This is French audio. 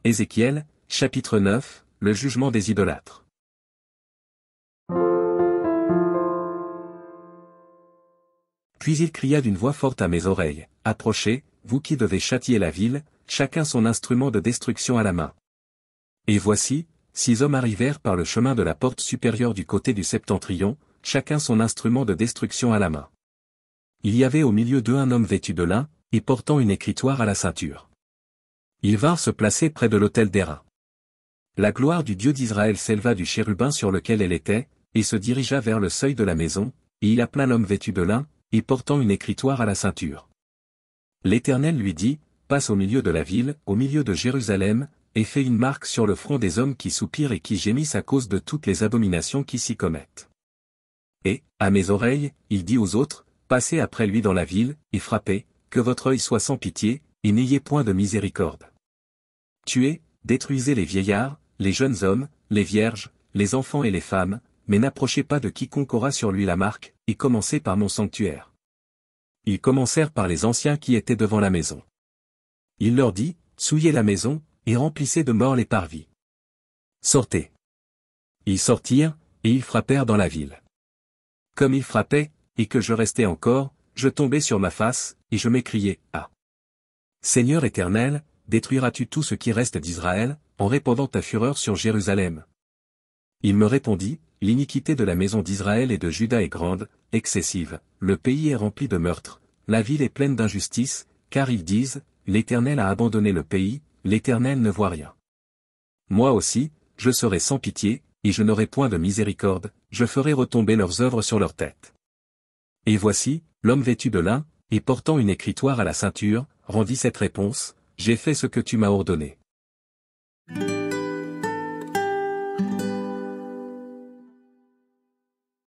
Ézéchiel, chapitre 9, le jugement des idolâtres. Puis il cria d'une voix forte à mes oreilles, « Approchez, vous qui devez châtier la ville, chacun son instrument de destruction à la main. » Et voici, 6 hommes arrivèrent par le chemin de la porte supérieure du côté du septentrion, chacun son instrument de destruction à la main. Il y avait au milieu d'eux un homme vêtu de lin, et portant une écritoire à la ceinture. Ils vinrent se placer près de l'autel d'airain. La gloire du Dieu d'Israël s'éleva du chérubin sur lequel elle était, et se dirigea vers le seuil de la maison, et il appela l'homme vêtu de lin, et portant une écritoire à la ceinture. L'Éternel lui dit, « Passe au milieu de la ville, au milieu de Jérusalem, et fais une marque sur le front des hommes qui soupirent et qui gémissent à cause de toutes les abominations qui s'y commettent. » Et, à mes oreilles, il dit aux autres, « Passez après lui dans la ville, et frappez, que votre œil soit sans pitié, et n'ayez point de miséricorde. Tuez, détruisez les vieillards, les jeunes hommes, les vierges, les enfants et les femmes, mais n'approchez pas de quiconque aura sur lui la marque, et commencez par mon sanctuaire. » Ils commencèrent par les anciens qui étaient devant la maison. Il leur dit, « Souillez la maison, et remplissez de morts les parvis. Sortez. » Ils sortirent, et ils frappèrent dans la ville. Comme ils frappaient, et que je restais encore, je tombai sur ma face, et je m'écriai, « Ah! Seigneur Éternel, détruiras-tu tout ce qui reste d'Israël, en répandant ta fureur sur Jérusalem ?» Il me répondit, « L'iniquité de la maison d'Israël et de Juda est grande, excessive, le pays est rempli de meurtres, la ville est pleine d'injustice, car ils disent, l'Éternel a abandonné le pays, l'Éternel ne voit rien. Moi aussi, je serai sans pitié, et je n'aurai point de miséricorde, je ferai retomber leurs œuvres sur leur tête. » Et voici, l'homme vêtu de lin, et portant une écritoire à la ceinture, rendit cette réponse, « J'ai fait ce que tu m'as ordonné. »